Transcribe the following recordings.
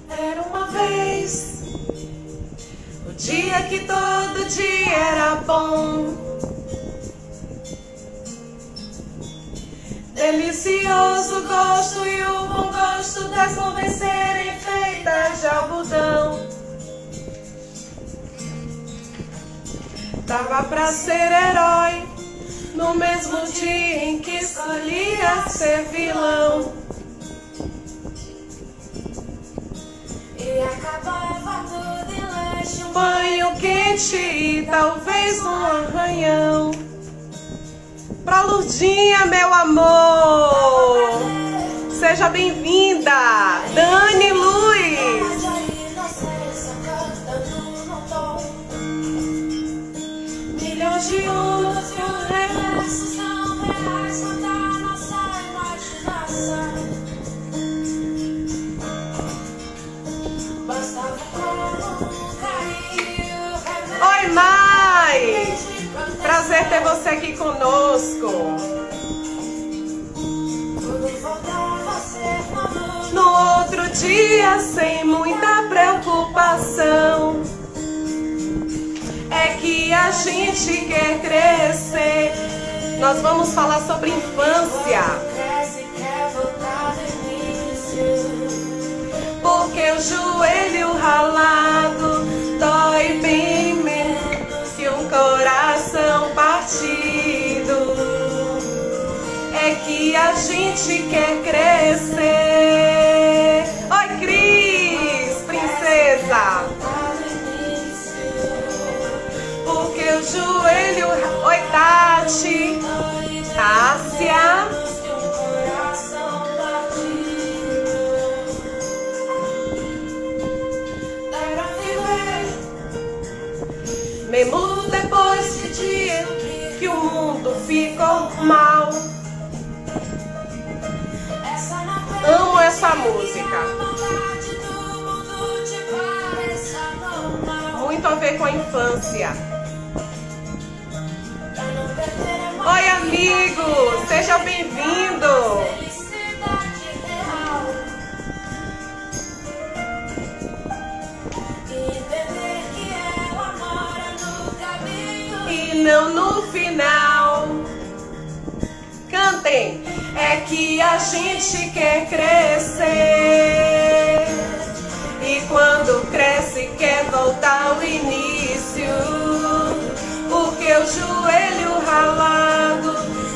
Era uma vez o dia que todo dia era bom, delicioso gosto e o bom gosto das nuvens serem feitas de algodão. Dava pra ser herói no mesmo dia em que escolhia ser vilão. E acabava tudo em lanche, um banho quente e talvez um arranhão. Pra Lurdinha, meu amor, seja bem-vinda, Dani Luz. Milhões de anos e um regressos não reais contra nossa imaginação. Bastava um carinho. Oi, Mai! Prazer ter você aqui conosco. No outro dia, sem muita preocupação, é que a gente quer crescer. Nós vamos falar sobre infância, porque o joelho ralado dói bem menos que um coração partido. É que a gente quer crescer. Oi, Cris, princesa. Porque o joelho... Oi, Tati. Tássia. Mesmo depois de dia que o mundo ficou mal. Amo essa música. Muito a ver com a infância. Oi, amigo, seja bem-vindo. E não no final. Cantem. É que a gente quer crescer, e quando cresce quer voltar ao início, porque o joelho ralado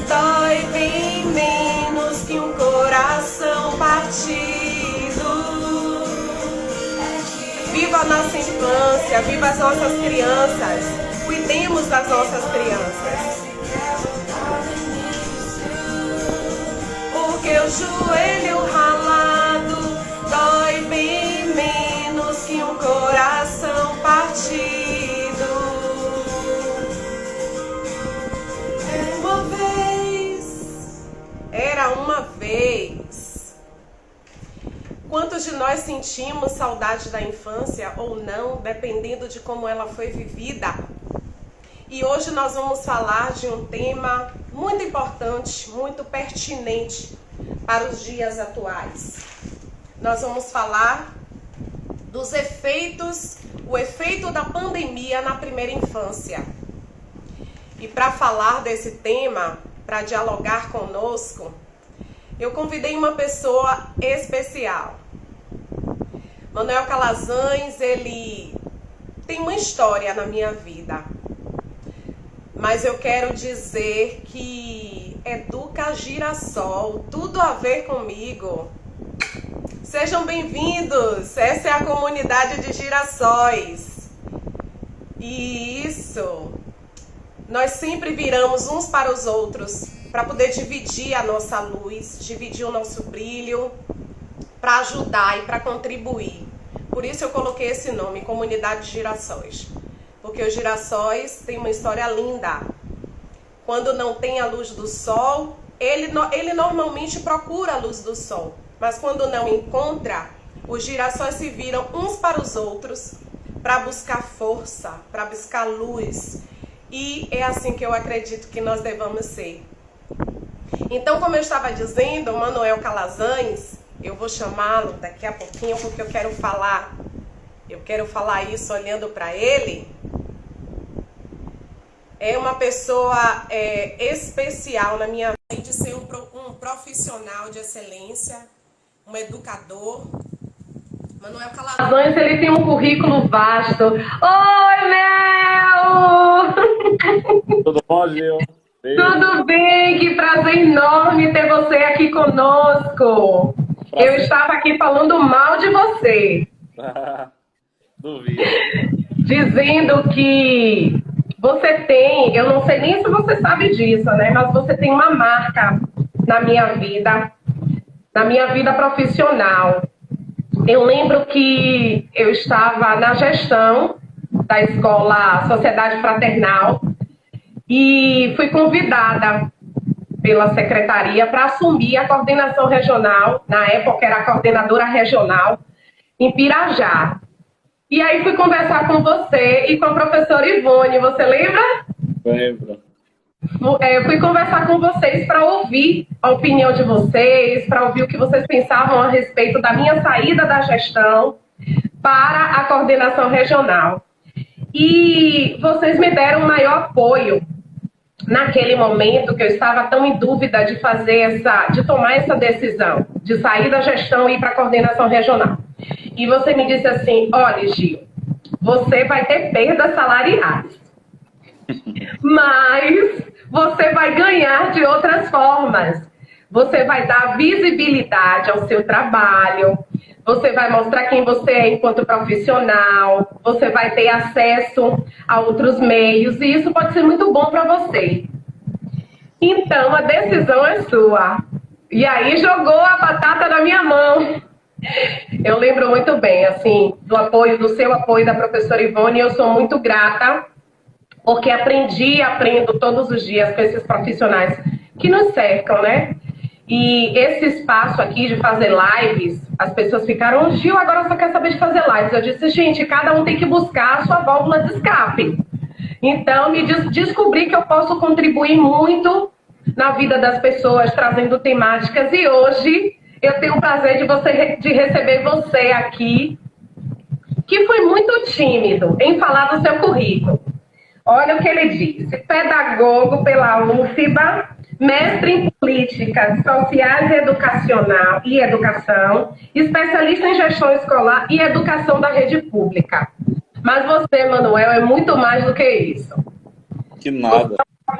dói bem menos que um coração partido. Viva a nossa infância, viva as nossas crianças, cuidemos das nossas crianças. Porque o joelho ralado dói bem menos que um coração partido. Era uma vez. Quantos de nós sentimos saudade da infância ou não, dependendo de como ela foi vivida? E hoje nós vamos falar de um tema muito importante, muito pertinente para os dias atuais. Nós vamos falar dos efeitos, o efeito da pandemia na primeira infância. E para falar desse tema, para dialogar conosco, eu convidei uma pessoa especial. Manuel Calazans, ele tem uma história na minha vida. Mas eu quero dizer que Educa Girassol, tudo a ver comigo. Sejam bem-vindos, essa é a comunidade de girassóis. E isso, nós sempre viramos uns para os outros para poder dividir a nossa luz, dividir o nosso brilho, para ajudar e para contribuir. Por isso eu coloquei esse nome, Comunidade de Girassóis. Porque os girassóis têm uma história linda. Quando não tem a luz do sol, ele normalmente procura a luz do sol. Mas quando não encontra, os girassóis se viram uns para os outros para buscar força, para buscar luz. E é assim que eu acredito que nós devamos ser. Então, como eu estava dizendo, o Manuel Calazans, eu vou chamá-lo daqui a pouquinho porque eu quero falar isso olhando para ele. É uma pessoa especial na minha vida, de ser um profissional de excelência, um educador. Manuel Calazans, ele tem um currículo vasto. Oi, Mel! Tudo bom, Gil? Tudo bem? Que prazer enorme ter você aqui conosco. Prazer. Eu estava aqui falando mal de você. Duvido. Dizendo que você tem, eu não sei nem se você sabe disso, né? Mas você tem uma marca na minha vida profissional. Eu lembro que eu estava na gestão da escola Sociedade Fraternal e fui convidada pela secretaria para assumir a coordenação regional, na época era a coordenadora regional, em Pirajá. E aí fui conversar com você e com a professora Ivone, você lembra? Lembro. Fui conversar com vocês para ouvir a opinião de vocês, para ouvir o que vocês pensavam a respeito da minha saída da gestão para a coordenação regional. E vocês me deram um maior apoio naquele momento que eu estava tão em dúvida de tomar essa decisão, de sair da gestão e ir para a coordenação regional. E você me disse assim, olha, Gil, você vai ter perdas salariais, mas você vai ganhar de outras formas. Você vai dar visibilidade ao seu trabalho, você vai mostrar quem você é enquanto profissional, você vai ter acesso a outros meios, e isso pode ser muito bom para você. Então, a decisão é sua. E aí jogou a batata na minha mão. Eu lembro muito bem, assim, do seu apoio da professora Ivone, e eu sou muito grata, porque aprendo todos os dias com esses profissionais que nos cercam, né? E esse espaço aqui de fazer lives, as pessoas ficaram, Gil, agora só quer saber de fazer lives. Eu disse, gente, cada um tem que buscar a sua válvula de escape. Então, descobri que eu posso contribuir muito na vida das pessoas, trazendo temáticas. E hoje eu tenho o prazer de receber você aqui, que foi muito tímido em falar do seu currículo. Olha o que ele disse. Pedagogo pela UFBA, mestre em políticas sociais e educação, especialista em gestão escolar e educação da rede pública. Mas você, Manuel, é muito mais do que isso. Que nada.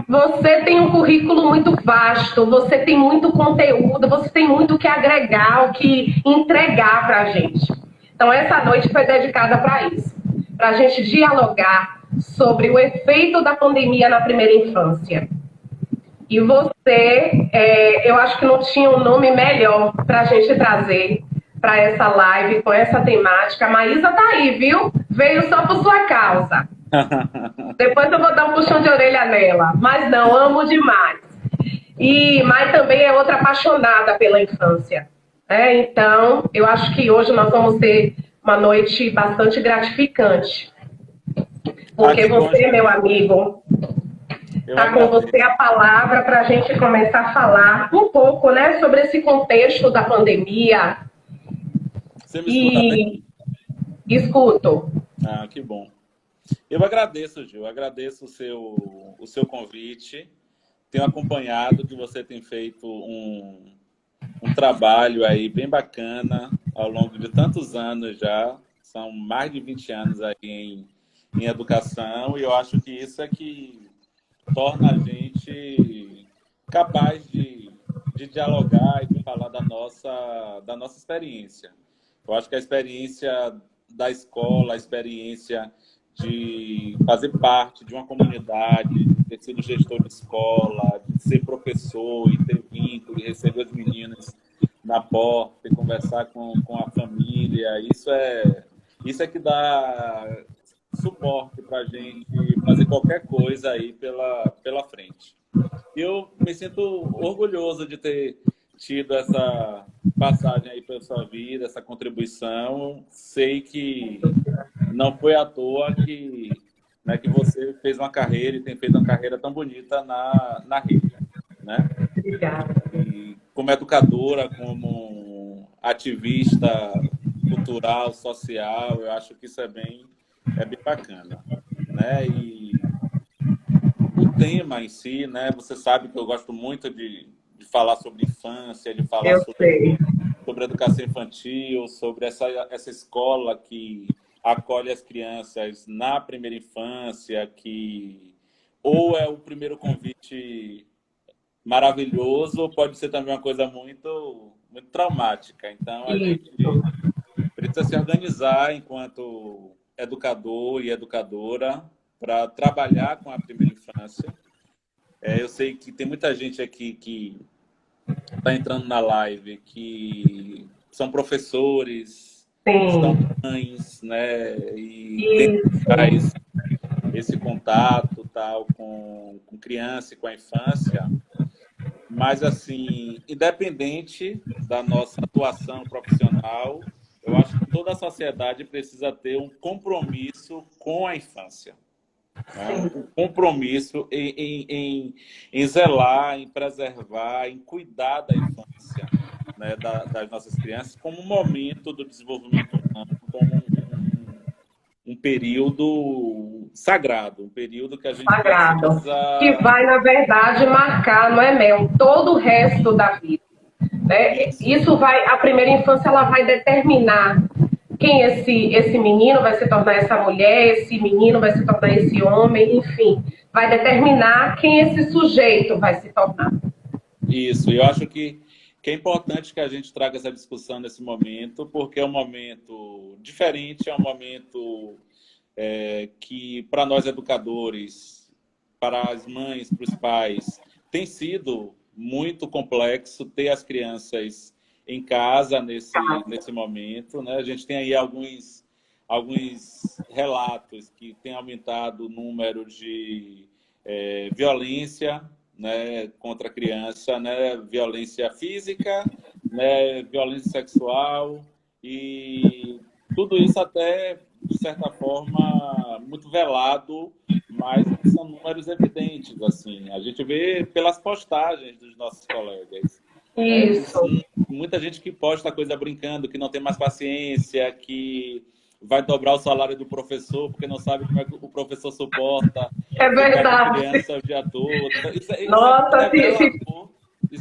Você tem um currículo muito vasto, você tem muito conteúdo, você tem muito o que agregar, o que entregar para a gente. Então, essa noite foi dedicada para isso, para a gente dialogar sobre o efeito da pandemia na primeira infância. E você, eu acho que não tinha um nome melhor para a gente trazer para essa live com essa temática. A Maísa tá aí, viu? Veio só por sua causa. Depois eu vou dar um puxão de orelha nela. Mas não, amo demais. E Mai também é outra apaixonada pela infância. Então, eu acho que hoje nós vamos ter uma noite bastante gratificante. Porque você, meu amigo, está com você a palavra para a gente começar a falar um pouco, né, sobre esse contexto da pandemia. Você me escuta bem? Escuto. Ah, que bom. Eu agradeço, Gil, agradeço o seu convite. Tenho acompanhado que você tem feito um trabalho aí bem bacana ao longo de tantos anos já. São mais de 20 anos aí em educação, e eu acho que isso é que torna a gente capaz de dialogar e de falar da nossa experiência. Eu acho que a experiência da escola, a experiência de fazer parte de uma comunidade, de ter sido gestor de escola, de ser professor e ter vínculo, e receber os meninos na porta e conversar com a família, isso é que dá suporte para a gente fazer qualquer coisa aí pela frente. Eu me sinto orgulhoso de ter tido essa passagem aí pela sua vida, essa contribuição. Sei que não foi à toa que você fez uma carreira e tem feito uma carreira tão bonita na rede, né? Obrigada. E como educadora, como ativista cultural, social, eu acho que isso é bem bacana, né? E o tema em si, né? Você sabe que eu gosto muito de falar sobre infância, de falar Eu sei. sobre educação infantil, sobre essa escola que acolhe as crianças na primeira infância, que ou é o primeiro convite maravilhoso, ou pode ser também uma coisa muito traumática. Então, a Isso. gente precisa se organizar enquanto educador e educadora para trabalhar com a primeira infância. Eu sei que tem muita gente aqui que está entrando na live que são professores, são Sim. mães, né? E tem Isso. esse contato tal com criança e com a infância. Mas, assim, independente da nossa atuação profissional, eu acho que toda a sociedade precisa ter um compromisso com a infância. Né? Um compromisso em zelar, em preservar, em cuidar da infância, né? Das nossas crianças, como um momento do desenvolvimento humano, como um período sagrado, um período que a gente Sagrado. Que precisa... vai, na verdade, marcar, não é, Mel, todo o resto da vida. Né? Isso. Isso vai, a primeira infância ela vai determinar quem esse menino vai se tornar, essa mulher, esse menino vai se tornar esse homem, enfim, vai determinar quem esse sujeito vai se tornar. Isso, eu acho que é importante que a gente traga essa discussão nesse momento, porque é um momento diferente, é um momento que, para nós educadores, para as mães, para os pais, tem sido muito complexo ter as crianças em casa nesse momento, né? A gente tem aí alguns relatos que tem aumentado o número de violência, né, contra a criança, né, violência física, né, violência sexual e tudo isso até, de certa forma, muito velado, mas são números evidentes, assim. A gente vê pelas postagens dos nossos colegas. Isso. Muita gente que posta coisa brincando, que não tem mais paciência, que vai dobrar o salário do professor porque não sabe como é que o professor suporta. É verdade. Criança o dia todo. Nossa,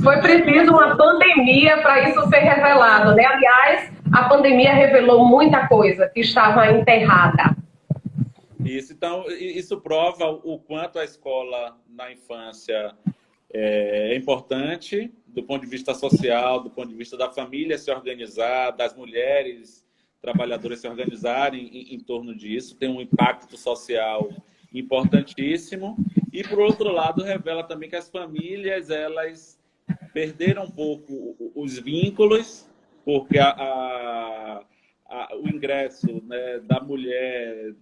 foi preciso uma pandemia para isso ser revelado, né? Aliás, a pandemia revelou muita coisa que estava enterrada. Isso, então, isso prova o quanto a escola na infância é importante do ponto de vista social, do ponto de vista da família se organizar, das mulheres trabalhadoras se organizarem em torno disso, tem um impacto social importantíssimo. E, por outro lado, revela também que as famílias, elas perderam um pouco os vínculos, porque o ingresso, né, da mulher,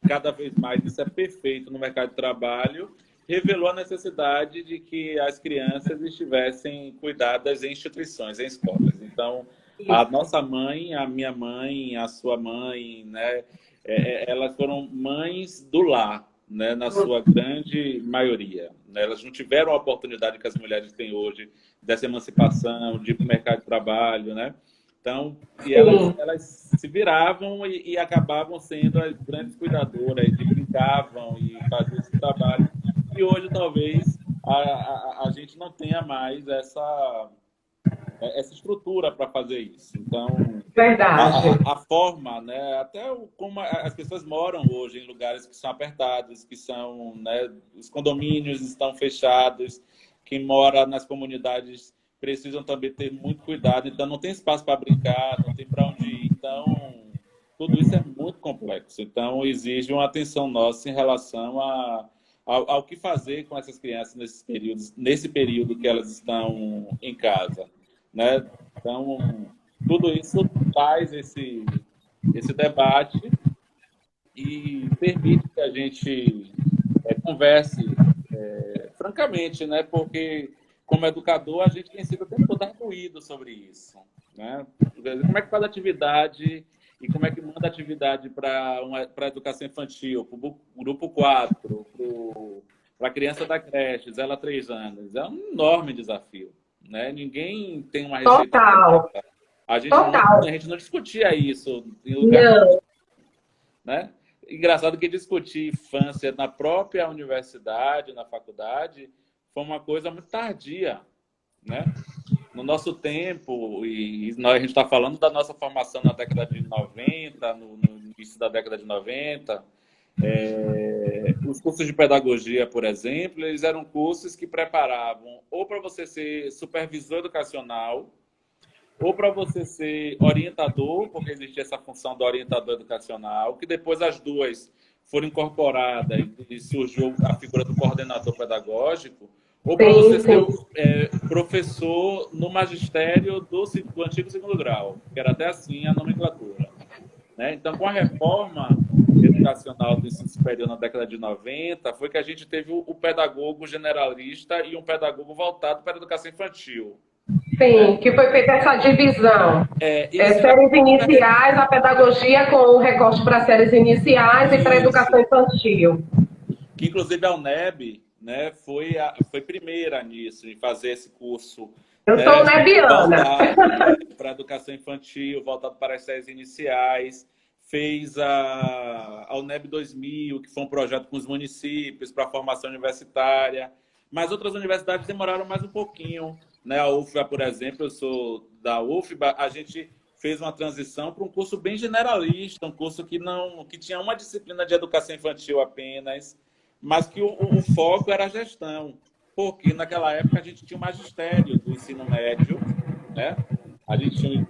cada vez mais, isso é perfeito no mercado de trabalho, revelou a necessidade de que as crianças estivessem cuidadas em instituições, em escolas. Então, a nossa mãe, a minha mãe, a sua mãe, né, elas foram mães do lar, né, na sua grande maioria. Né? Elas não tiveram a oportunidade que as mulheres têm hoje dessa emancipação, de ir para o mercado de trabalho, né? Então, e elas se viravam e acabavam sendo as grandes cuidadoras, e brincavam e faziam esse trabalho. E hoje, talvez, a gente não tenha mais essa estrutura para fazer isso. Então, verdade. A forma, né, até como as pessoas moram hoje em lugares que são apertados, que são, né, os condomínios estão fechados, quem mora nas comunidades precisam também ter muito cuidado, então não tem espaço para brincar, não tem para onde ir. Então, tudo isso é muito complexo. Então, exige uma atenção nossa em relação ao que fazer com essas crianças nesse período que elas estão em casa, né? Então, tudo isso faz esse debate e permite que a gente converse francamente, né? Porque, como educador, a gente tem sido o tempo todo arguído sobre isso, né? Como é que faz a atividade e como é que manda a atividade para a educação infantil, para o grupo 4, para a criança da creche, 0 a 3 anos? É um enorme desafio, né? Ninguém tem uma receita. Total. Total. a gente não discutia isso em lugar Não. né? Engraçado que discutir infância na própria universidade, na faculdade, foi uma coisa muito tardia, né? No nosso tempo, e a gente está falando da nossa formação na década de 90, no início da década de 90, os cursos de pedagogia, por exemplo, eles eram cursos que preparavam ou para você ser supervisor educacional, ou para você ser orientador, porque existia essa função do orientador educacional, que depois as duas foram incorporadas e surgiu a figura do coordenador pedagógico, ou para você Sim, ser sim. professor no magistério do antigo segundo grau, que era até assim a nomenclatura, né? Então, com a reforma educacional do ensino superior na década de 90, foi que a gente teve o pedagogo generalista e um pedagogo voltado para a educação infantil. Sim, que foi feita essa divisão. Isso já Séries iniciais, a pedagogia com o recorte para séries iniciais e para a educação isso. infantil. Que inclusive a UNEB, né, foi primeira nisso, em fazer esse curso, Eu né, sou nebiana. voltado para a educação infantil, voltado para as séries iniciais. Fez a UNEB 2000, que foi um projeto com os municípios para a formação universitária. Mas outras universidades demoraram mais um pouquinho, né? A UFBA, por exemplo, eu sou da UFBA, a gente fez uma transição para um curso bem generalista, um curso que tinha uma disciplina de educação infantil apenas, mas que o foco era a gestão, porque naquela época a gente tinha o magistério do ensino médio, né? A gente tinha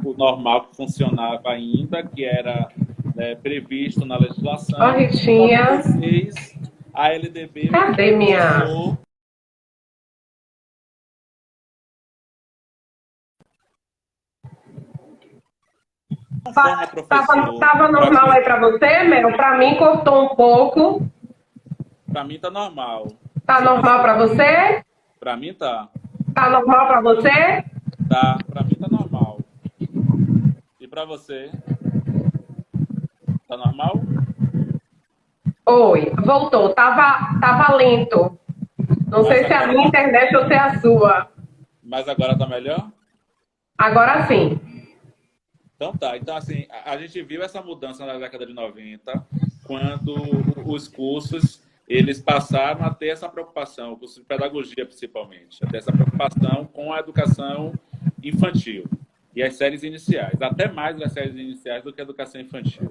o normal que funcionava ainda, que era, né, previsto na Ó, legislação. Em Ritinha. 96, a LDB Cadê minha? lançou uma forma professor. Tava normal aí para você, Mel? Para mim cortou um pouco. Para mim tá normal. Tá normal para você? Para mim tá. Tá normal para você? Tá, para mim tá normal. E para você? Tá normal? Oi, voltou. Tava lento. Não Mas sei se é a minha internet ou se é a sua. mas agora tá melhor? Agora sim. Então tá. Então, assim, a gente viu essa mudança na década de 90, quando os cursos eles passaram a ter essa preocupação, o curso de pedagogia principalmente, a ter essa preocupação com a educação infantil e as séries iniciais, até mais as séries iniciais do que a educação infantil.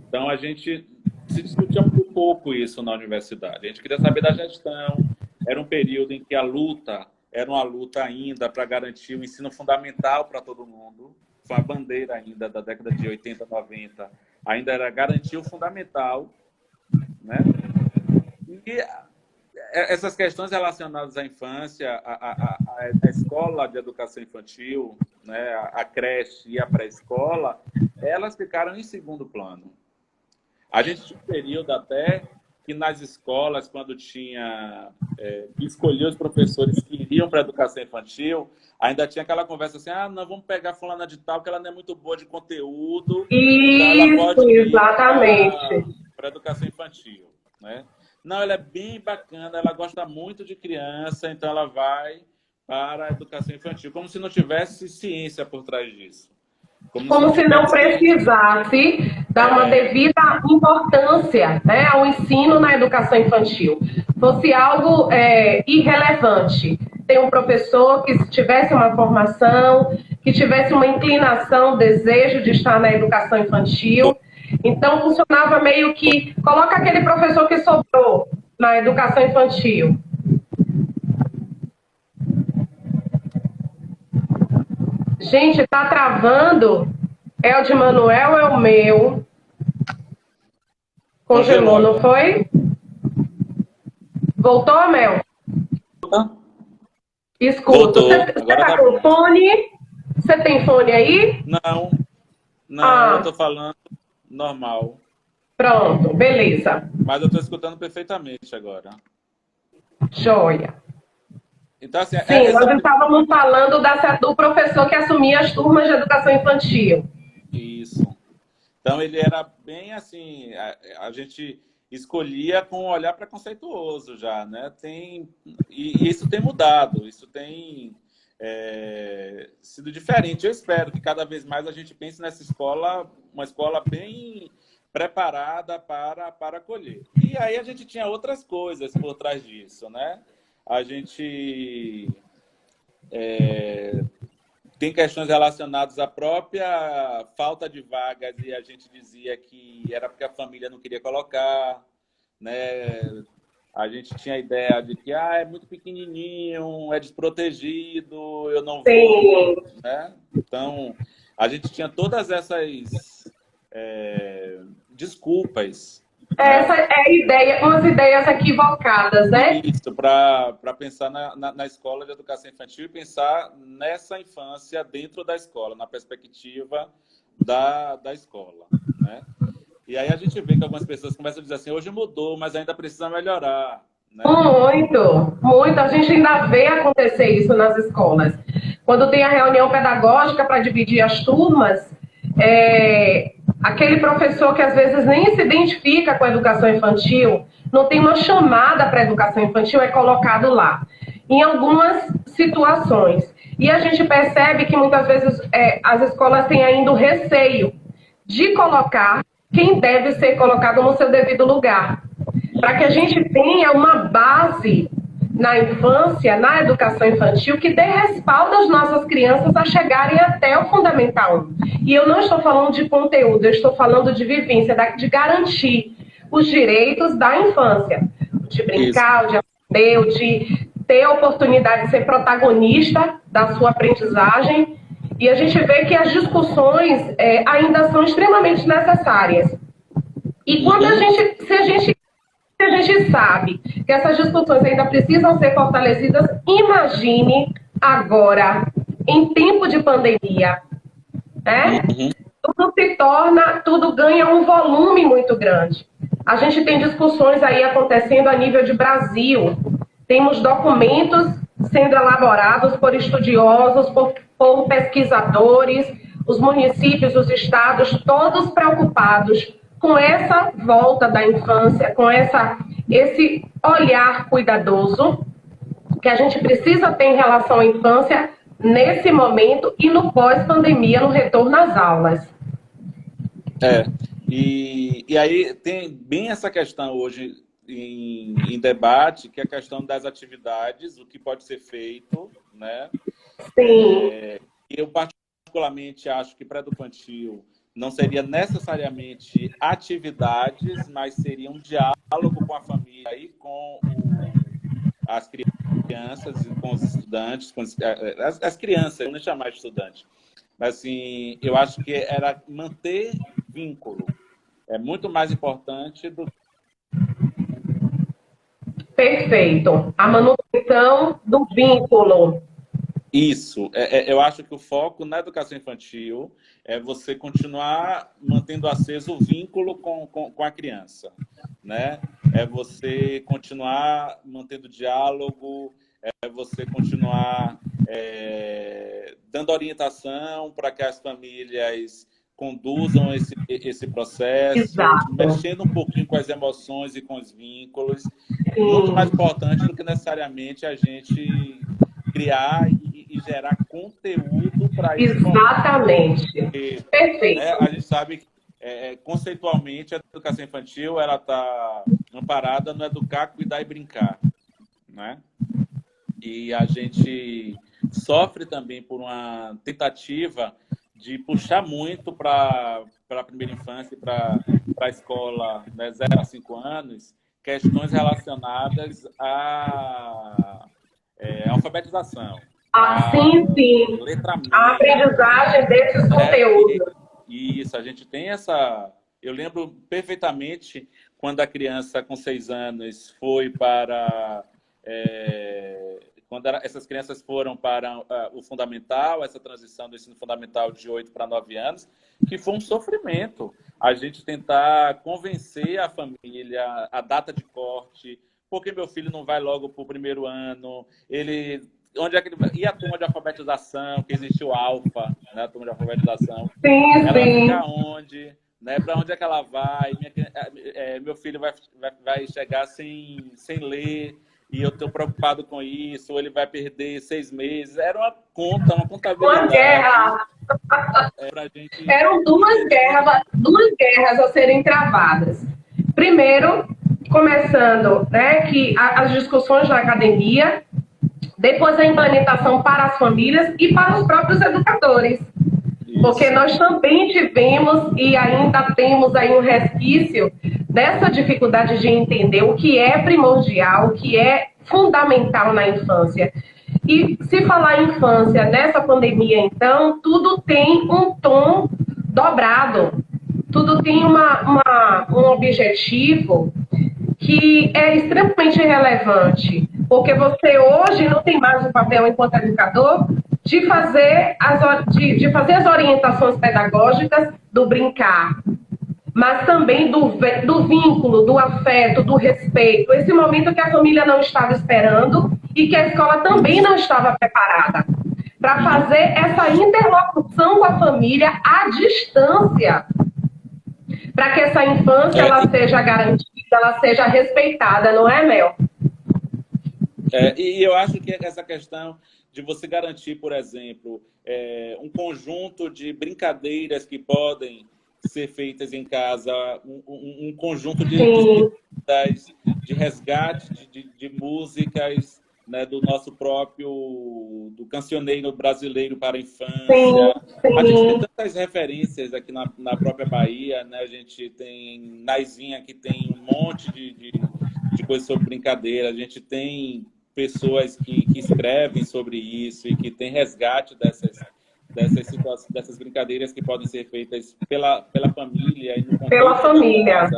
Então, a gente se discutia muito pouco isso na universidade. A gente queria saber da gestão. Era um período em que a luta era uma luta ainda para garantir o ensino fundamental para todo mundo. Foi a bandeira ainda da década de 80, 90. Ainda era garantir o fundamental, né? E essas questões relacionadas à infância, a escola de educação infantil, né, a creche e a pré-escola, elas ficaram em segundo plano. A gente tinha um período até que nas escolas, quando tinha que escolher os professores que iriam para a educação infantil, ainda tinha aquela conversa assim, não, vamos pegar fulana de tal, que ela não é muito boa de conteúdo, então ela Isso, pode ir exatamente. para a educação infantil, né? Não, ela é bem bacana, ela gosta muito de criança, então ela vai para a educação infantil, como se não tivesse ciência por trás disso. Como se não precisasse dar uma devida importância, né, ao ensino na educação infantil. Fosse algo irrelevante. Tem um professor que tivesse uma formação, que tivesse uma inclinação, desejo de estar na educação infantil. Então, funcionava meio que, coloca aquele professor que sobrou na educação infantil. Gente, tá travando. É o de Manuel, é o meu. Congelou, não foi? Voltou, Mel? Escuta. Você tá com fone? Você tem fone aí? Não, eu tô falando normal. Pronto, beleza. Mas eu tô escutando perfeitamente agora. Joia. Então, assim, sim, nós estávamos falando do professor que assumia as turmas de educação infantil. Isso. Então, ele era bem assim, a gente escolhia com um olhar preconceituoso já, né? E isso tem mudado, isso tem sido diferente. Eu espero que cada vez mais a gente pense nessa escola, uma escola bem preparada para acolher. E aí a gente tinha outras coisas por trás disso, né? A gente tem questões relacionadas à própria falta de vagas e a gente dizia que era porque a família não queria colocar, né? A gente tinha a ideia de que é muito pequenininho, é desprotegido, eu não vou, né? Então, a gente tinha todas essas desculpas. Essa é a ideia, umas ideias equivocadas, né? Isso, para pensar na escola de educação infantil e pensar nessa infância dentro da escola, na perspectiva da escola, né? E aí a gente vê que algumas pessoas começam a dizer assim, hoje mudou, mas ainda precisa melhorar, né? Muito, muito. A gente ainda vê acontecer isso nas escolas. Quando tem a reunião pedagógica para dividir as turmas, aquele professor que às vezes nem se identifica com a educação infantil, não tem uma chamada para a educação infantil, é colocado lá, em algumas situações. E a gente percebe que muitas vezes as escolas têm ainda o receio de colocar quem deve ser colocado no seu devido lugar. Para que a gente tenha uma base na infância, na educação infantil, que dê respaldo às nossas crianças a chegarem até o Fundamental 1. E eu não estou falando de conteúdo, eu estou falando de vivência, de garantir os direitos da infância. De brincar, de aprender, de ter a oportunidade de ser protagonista da sua aprendizagem. E a gente vê que as discussões ainda são extremamente necessárias. E quando se a gente sabe que essas discussões ainda precisam ser fortalecidas, imagine agora, em tempo de pandemia, né? Tudo ganha um volume muito grande. A gente tem discussões aí acontecendo a nível de Brasil. Temos documentos sendo elaborados por estudiosos, por pesquisadores, os municípios, os estados, todos preocupados com essa volta da infância, com esse olhar cuidadoso que a gente precisa ter em relação à infância nesse momento e no pós-pandemia, no retorno às aulas. E aí tem bem essa questão hoje em debate, que é a questão das atividades, o que pode ser feito, né? Sim. Eu particularmente acho que pré-infantil não seria necessariamente atividades, mas seria um diálogo com a família e com as crianças, com os estudantes, com as crianças, eu não chamar de estudante. Mas, assim, eu acho que era manter vínculo. É muito mais importante do que... Perfeito. A manutenção do vínculo. Isso. Eu acho que o foco na educação infantil é você continuar mantendo aceso o vínculo com a criança, né? É você continuar mantendo diálogo, é você continuar dando orientação para que as famílias conduzam esse processo, Exato. Mexendo um pouquinho com as emoções e com os vínculos. É muito mais importante do que necessariamente a gente criar e gerar conteúdo para isso. Exatamente. Porque, perfeito. Né, a gente sabe que, conceitualmente, a educação infantil ela está amparada no educar, cuidar e brincar, né? E a gente sofre também por uma tentativa de puxar muito para a primeira infância e para a escola, né, 0 a 5 anos, questões relacionadas à alfabetização. Sim. Letramento. A aprendizagem desses conteúdos. Isso, a gente tem essa... Eu lembro perfeitamente quando a criança com 6 anos foi para... essas crianças foram para o fundamental, essa transição do ensino fundamental de 8 para 9 anos, que foi um sofrimento. A gente tentar convencer a família, a data de corte, porque meu filho não vai logo para o primeiro ano, onde é que ele vai? E a turma de alfabetização, que existe o Alfa, né? A turma de alfabetização. Ela fica onde? Né? Para onde é que ela vai? Meu filho vai chegar sem ler. e eu estou preocupado com isso, ou ele vai perder 6 meses. Era uma contabilidade. Uma guerra. Pra gente... Eram duas guerras a serem travadas. Primeiro, começando, né, que as discussões na academia, depois a implementação para as famílias e para os próprios educadores. Isso. Porque nós também tivemos e ainda temos aí um resquício dessa dificuldade de entender o que é primordial, o que é fundamental na infância. E se falar em infância nessa pandemia, então, tudo tem um tom dobrado, tudo tem um objetivo que é extremamente relevante, porque você hoje não tem mais o papel enquanto educador de fazer as orientações pedagógicas do brincar, mas também do vínculo, do afeto, do respeito, esse momento que a família não estava esperando e que a escola também não estava preparada para fazer essa interlocução com a família à distância, para que essa infância ela seja garantida, ela seja respeitada, não é, Mel? E eu acho que essa questão de você garantir, por exemplo, um conjunto de brincadeiras que podem ser feitas em casa, um conjunto de resgate de músicas, né, do nosso próprio do cancioneiro brasileiro para a infância. Sim. A gente tem tantas referências aqui na própria Bahia, né? A gente tem Naizinha, que tem um monte de coisas sobre brincadeira. A gente tem pessoas que escrevem sobre isso e que tem resgate dessas situações, dessas brincadeiras que podem ser feitas pela família e no contexto pela família.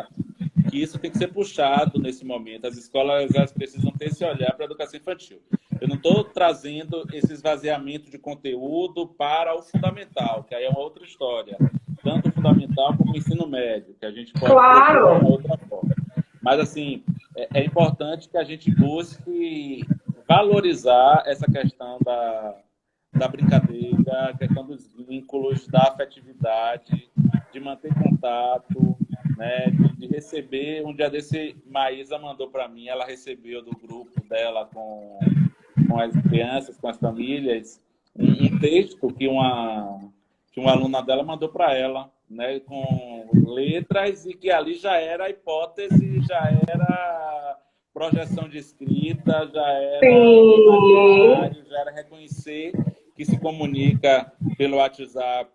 Que isso tem que ser puxado nesse momento. As escolas, elas precisam ter esse olhar para a educação infantil. Eu não estou trazendo esse esvaziamento de conteúdo para o fundamental, que aí é uma outra história. Tanto o fundamental como o ensino médio, que a gente pode claro. de uma outra forma. Mas, assim, é importante que a gente busque valorizar essa questão da brincadeira, a questão dos vínculos, da afetividade, de manter contato, né, de receber. Um dia desse, Maísa mandou para mim, ela recebeu do grupo dela com as crianças, com as famílias, um texto que uma aluna dela mandou para ela, né, com letras, e que ali já era hipótese, já era projeção de escrita, já era imaginário, já era reconhecer que se comunica pelo WhatsApp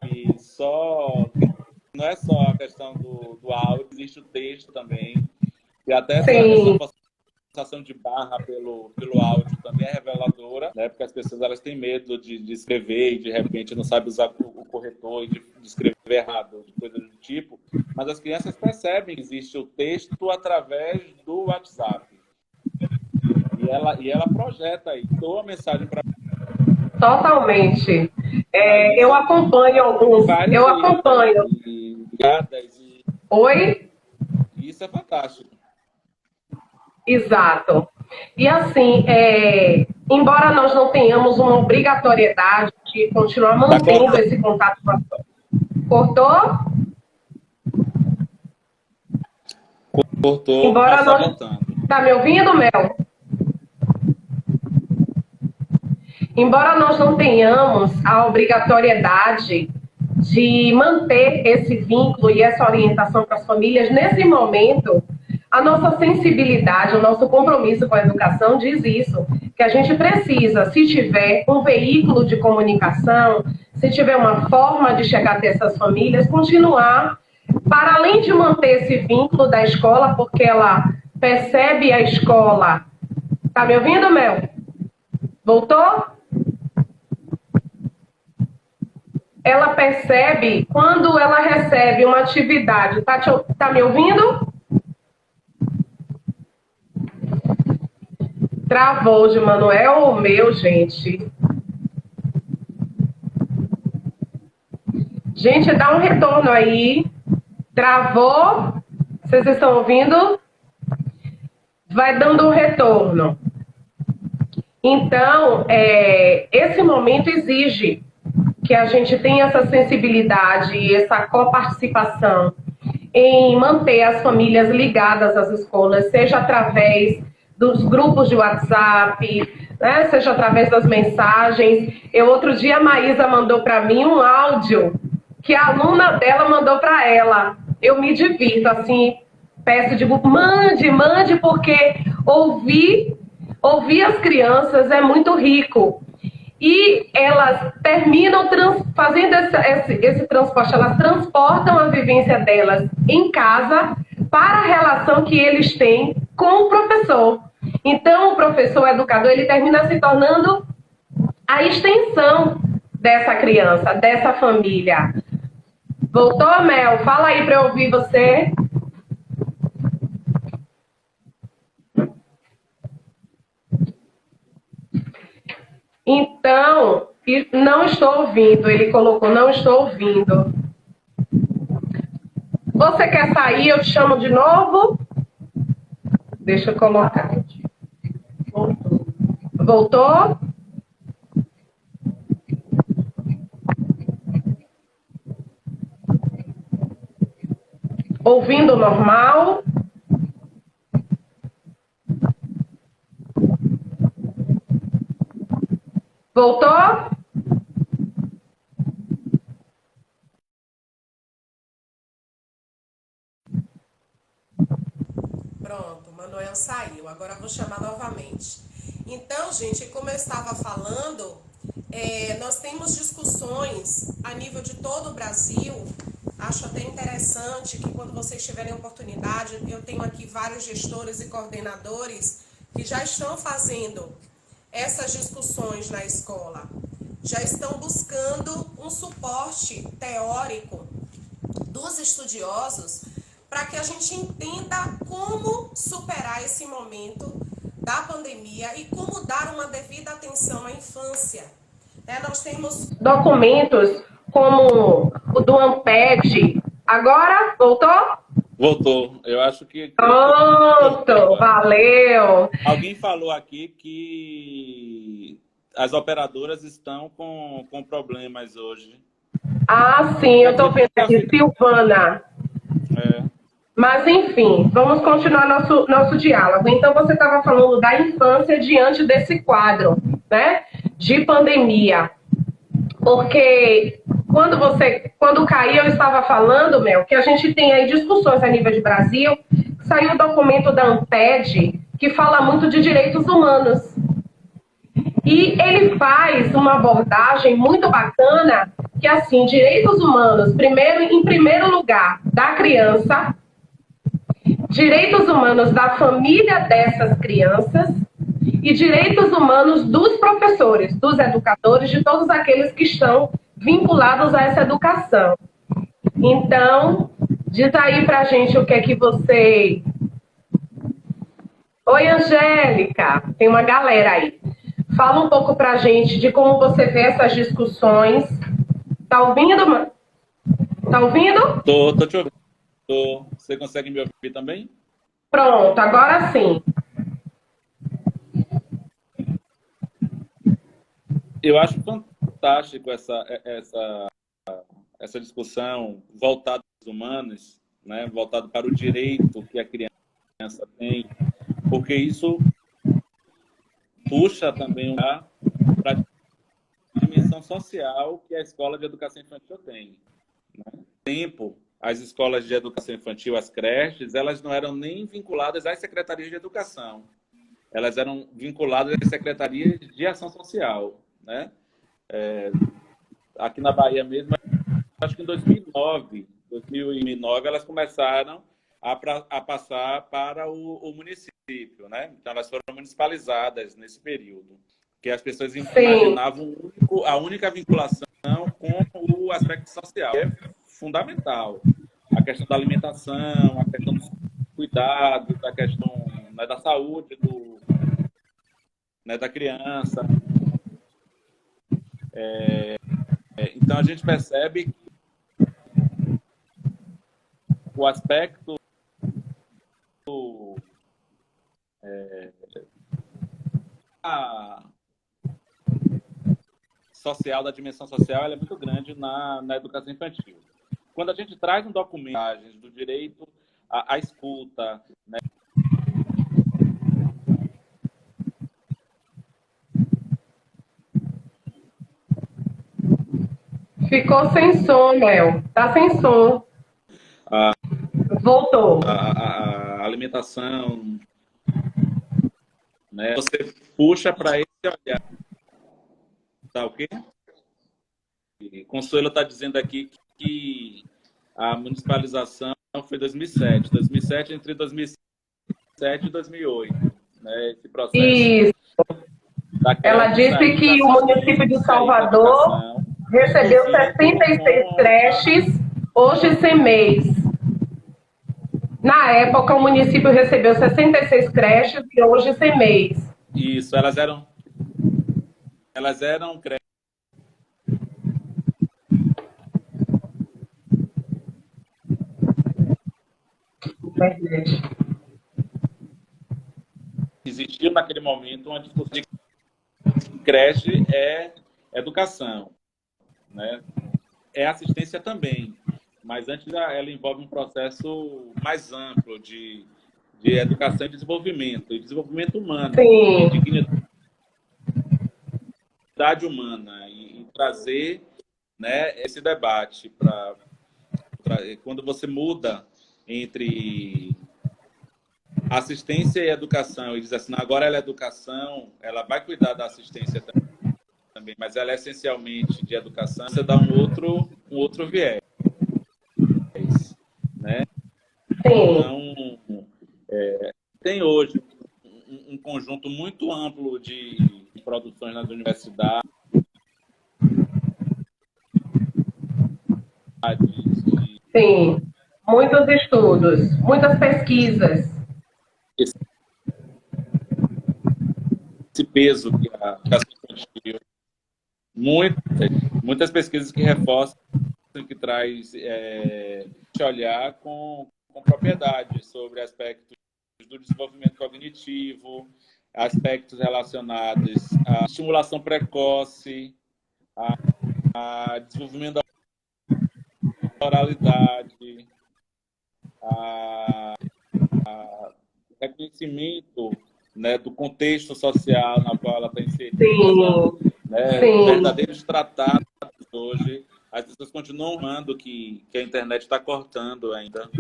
não é só a questão do áudio, existe o texto também, e até essa passação de barra pelo áudio também é reveladora, né? Porque as pessoas elas têm medo de escrever e de repente não sabem usar o corretor e de escrever errado, de coisa do tipo, mas as crianças percebem que existe o texto através do WhatsApp. E ela projeta aí, doa a mensagem para... Totalmente. Eu acompanho alguns. Eu acompanho. Oi? Isso é fantástico. Exato. E assim, embora nós não tenhamos uma obrigatoriedade de continuar mantendo esse contato com a... Cortou? Cortou, embora nós... voltando. Tá me ouvindo, Mel? Embora nós não tenhamos a obrigatoriedade de manter esse vínculo e essa orientação para as famílias, nesse momento, a nossa sensibilidade, o nosso compromisso com a educação diz isso, que a gente precisa, se tiver um veículo de comunicação, se tiver uma forma de chegar até essas famílias, continuar, para além de manter esse vínculo da escola, porque ela percebe a escola. Tá me ouvindo, Mel? Voltou? Ela percebe quando ela recebe uma atividade. Tá me ouvindo? Travou de Manuel ou meu, gente? Gente, dá um retorno aí. Travou? Vocês estão ouvindo? Vai dando um retorno. Então, esse momento exige que a gente tenha essa sensibilidade e essa coparticipação em manter as famílias ligadas às escolas, seja através dos grupos de WhatsApp, né? Seja através das mensagens. Outro dia a Maísa mandou para mim um áudio que a aluna dela mandou para ela. Eu me divirto, assim, peço, digo, mande, porque ouvir as crianças é muito rico. E elas terminam fazendo esse transporte, elas transportam a vivência delas em casa para a relação que eles têm com o professor. Então, o professor, o educador, ele termina se tornando a extensão dessa criança, dessa família. Voltou, Mel? Fala aí para eu ouvir você. Então, não estou ouvindo. Ele colocou, não estou ouvindo. Você quer sair? Eu te chamo de novo? Deixa eu colocar. Voltou? Ouvindo normal? Voltou? Pronto, Manuel saiu. Agora eu vou chamar novamente. Então, gente, como eu estava falando, nós temos discussões a nível de todo o Brasil. Acho até interessante que quando vocês tiverem oportunidade, eu tenho aqui vários gestores e coordenadores que já estão fazendo essas discussões na escola. Já estão buscando um suporte teórico dos estudiosos para que a gente entenda como superar esse momento da pandemia e como dar uma devida atenção à infância. Nós temos documentos como o do Amped. Agora, voltou? Voltou. Eu acho que... Pronto, valeu. Alguém falou aqui que as operadoras estão com problemas hoje. Ah, sim, eu estou vendo aqui, Silvana. Mas, enfim, vamos continuar nosso diálogo. Então, você estava falando da infância diante desse quadro, né, de pandemia. Porque quando caiu, eu estava falando, Mel, que a gente tem aí discussões a nível de Brasil. Saiu o documento da Amped, que fala muito de direitos humanos. E ele faz uma abordagem muito bacana, que assim, direitos humanos, em primeiro lugar, da criança, direitos humanos da família dessas crianças e direitos humanos dos professores, dos educadores, de todos aqueles que estão vinculados a essa educação. Então, diz aí pra gente o que é que você... Oi, Angélica, tem uma galera aí. Fala um pouco pra gente de como você vê essas discussões. Tá ouvindo, mano? Tá ouvindo? Tô te ouvindo. Você consegue me ouvir também? Pronto, agora sim. Eu acho fantástico essa discussão voltada aos humanos, né? Voltada para o direito que a criança tem, porque isso puxa também para a dimensão social que a escola de educação infantil tem. Né? Tempo, as escolas de educação infantil, as creches, elas não eram nem vinculadas às secretarias de educação. Elas eram vinculadas às secretarias de ação social. Né? Aqui na Bahia mesmo, acho que em 2009, elas começaram a passar para o município. Né? Então, elas foram municipalizadas nesse período, que as pessoas imaginavam a única vinculação com o aspecto social. É fundamental. A questão da alimentação, a questão dos cuidados, a questão, né, da saúde da criança. Então, a gente percebe que o aspecto social, da dimensão social, ela é muito grande na educação infantil. Quando a gente traz um documento do direito à escuta, né, Ficou sem som, Léo. Tá sem som. A, Voltou. a alimentação, né? Você puxa para esse olhar. Tá o quê? E Consuelo está dizendo aqui que a municipalização foi 2007. 2007 entre 2007 e 2008. Né? Esse processo. Isso. Ela disse que o município de Salvador recebeu 66 creches, hoje sem mês. Na época, o município recebeu 66 creches e hoje sem mês. Isso, elas eram creches. Verdade. Existiu naquele momento uma discussão de que creche é educação, né? É assistência também, mas antes ela envolve um processo mais amplo de educação e desenvolvimento humano, Sim. de dignidade humana e trazer, né, esse debate para quando você muda entre assistência e educação e diz assim, agora ela é educação, ela vai cuidar da assistência também, mas ela é essencialmente de educação, você dá um outro viés, né? Sim. Então, tem hoje um conjunto muito amplo de produções nas universidades, Sim. Muitos estudos, muitas pesquisas. esse peso que a educação infantil, muitas pesquisas que reforçam, que traz olhar com propriedade sobre aspectos do desenvolvimento cognitivo, aspectos relacionados à estimulação precoce, a desenvolvimento da oralidade, a reconhecimento, né, do contexto social na qual ela está inserida. Sim. Né? Sim. Verdadeiros tratados hoje. As pessoas continuam amando que a internet está cortando ainda.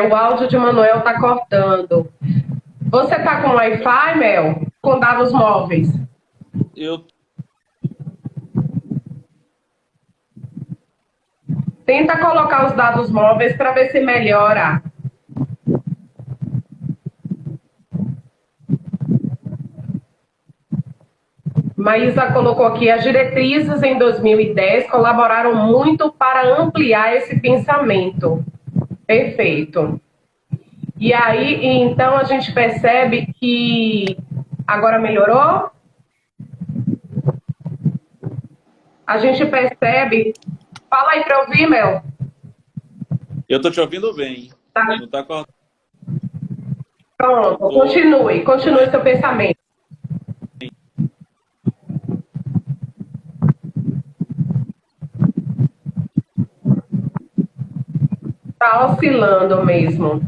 O áudio de Manuel está cortando. Você está com Wi-Fi, Mel? Com dados móveis? Eu Tenta colocar os dados móveis para ver se melhora. Maísa colocou aqui, as diretrizes em 2010 colaboraram muito para ampliar esse pensamento. Perfeito. E aí, então, a gente percebe que... Agora melhorou? A gente percebe... Fala aí para ouvir, Mel. Eu estou te ouvindo bem. Tá. Não está cortando. Pronto, continue seu pensamento. Está oscilando mesmo.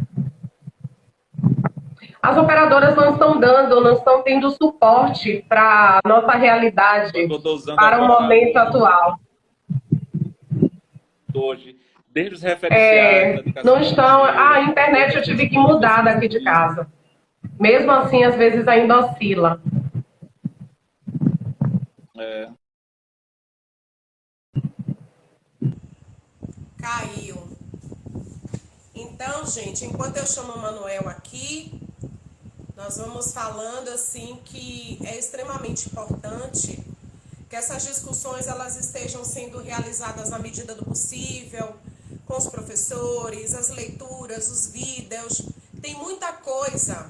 As operadoras não estão tendo suporte para a nossa realidade, para o momento atual. Hoje, desde os referenciais... Não estão... A internet eu tive que mudar daqui de casa. Mesmo assim, às vezes ainda oscila. Caiu. Então, gente, enquanto eu chamo o Manuel aqui, nós vamos falando assim que é extremamente importante que essas discussões elas estejam sendo realizadas na medida do possível, com os professores, as leituras, os vídeos. Tem muita coisa.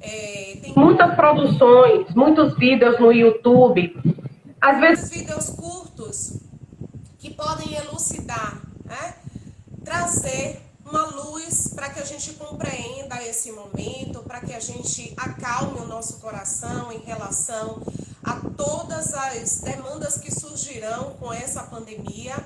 Tem muitas produções, muitos vídeos no YouTube. Às vezes vídeos curtos que podem elucidar, né? Trazer uma luz para que a gente compreenda esse momento, para que a gente acalme o nosso coração em relação a todas as demandas que surgirão com essa pandemia.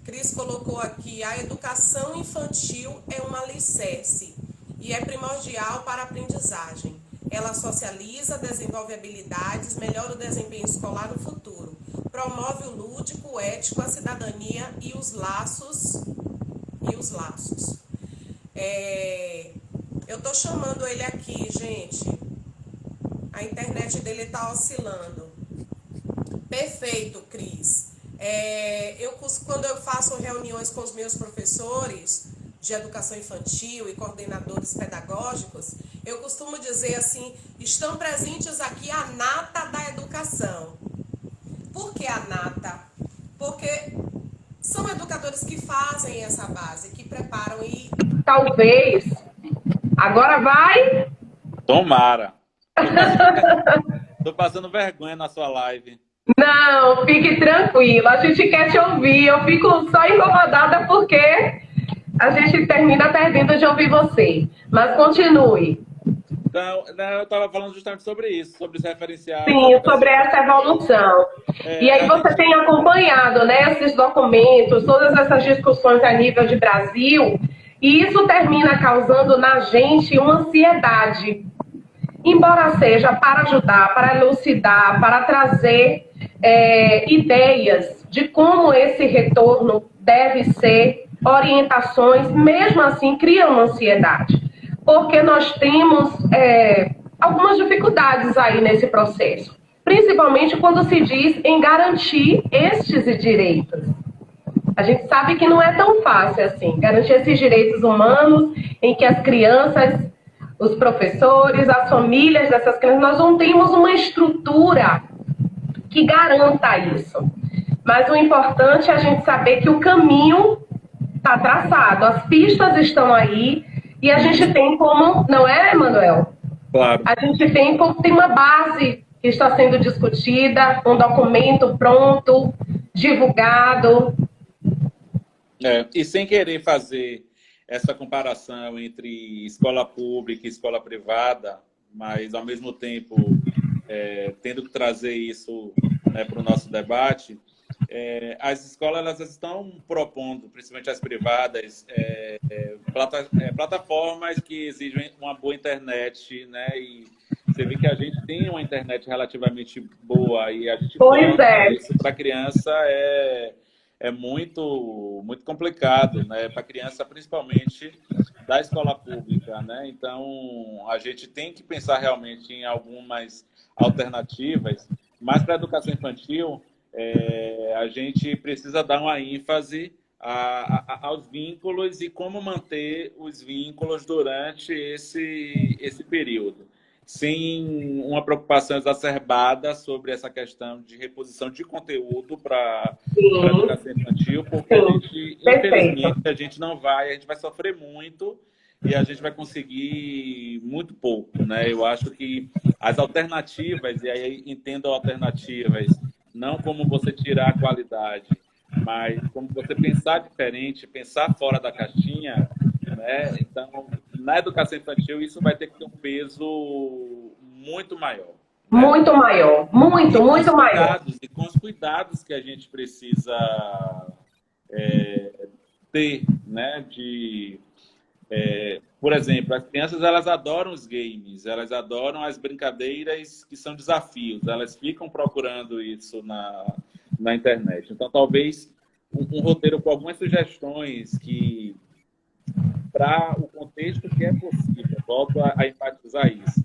Cris colocou aqui, a educação infantil é um alicerce e é primordial para a aprendizagem. Ela socializa, desenvolve habilidades, melhora o desempenho escolar no futuro. promove o lúdico, o ético, a cidadania e os laços. Eu tô chamando ele aqui, gente. A internet dele tá oscilando. Perfeito, Cris. Quando eu faço reuniões com os meus professores de educação infantil e coordenadores pedagógicos, eu costumo dizer assim, estão presentes aqui a nata da educação. Por que a nata? Porque são educadores que fazem essa base, que preparam e... Talvez. Agora vai? Tomara. Tô passando vergonha na sua live. Não, fique tranquilo. A gente quer te ouvir. Eu fico só incomodada porque a gente termina perdendo de ouvir você. Mas continue. Então, eu estava falando justamente sobre isso, sobre os referenciais. Sim, sobre essa evolução. E aí você tem acompanhado, né, esses documentos, todas essas discussões a nível de Brasil, e isso termina causando na gente uma ansiedade. Embora seja para ajudar, para elucidar, para trazer ideias de como esse retorno deve ser, orientações, mesmo assim cria uma ansiedade. Porque nós temos algumas dificuldades aí nesse processo. Principalmente quando se diz em garantir estes direitos. A gente sabe que não é tão fácil assim, garantir esses direitos humanos em que as crianças, os professores, as famílias dessas crianças, nós não temos uma estrutura que garanta isso. Mas o importante é a gente saber que o caminho está traçado, as pistas estão aí, e a gente tem como, não é, Manuel? Claro. A gente tem uma base que está sendo discutida, um documento pronto, divulgado. E sem querer fazer essa comparação entre escola pública e escola privada, mas ao mesmo tempo tendo que trazer isso, né, para o nosso debate, as escolas elas estão propondo, principalmente as privadas, plataformas que exigem uma boa internet, né? E você vê que a gente tem uma internet relativamente boa e a gente isso para a criança é muito, muito complicado, né? Para a criança, principalmente da escola pública, né? Então, a gente tem que pensar realmente em algumas alternativas, mas para a educação infantil, a gente precisa dar uma ênfase aos vínculos e como manter os vínculos durante esse período, sem uma preocupação exacerbada sobre essa questão de reposição de conteúdo para a educação infantil, porque infelizmente, a gente vai sofrer muito e a gente vai conseguir muito pouco, né? Eu acho que as alternativas, e aí entendo alternativas, não como você tirar a qualidade, mas como você pensar diferente, pensar fora da caixinha, né? Então, na educação infantil, isso vai ter que ter um peso muito maior. Né? Muito maior, muito maior. E com os cuidados que a gente precisa ter, né? Por exemplo, as crianças elas adoram os games, elas adoram as brincadeiras que são desafios, elas ficam procurando isso na internet. Então, talvez um roteiro com algumas sugestões que, para o contexto que é possível, volto a enfatizar isso,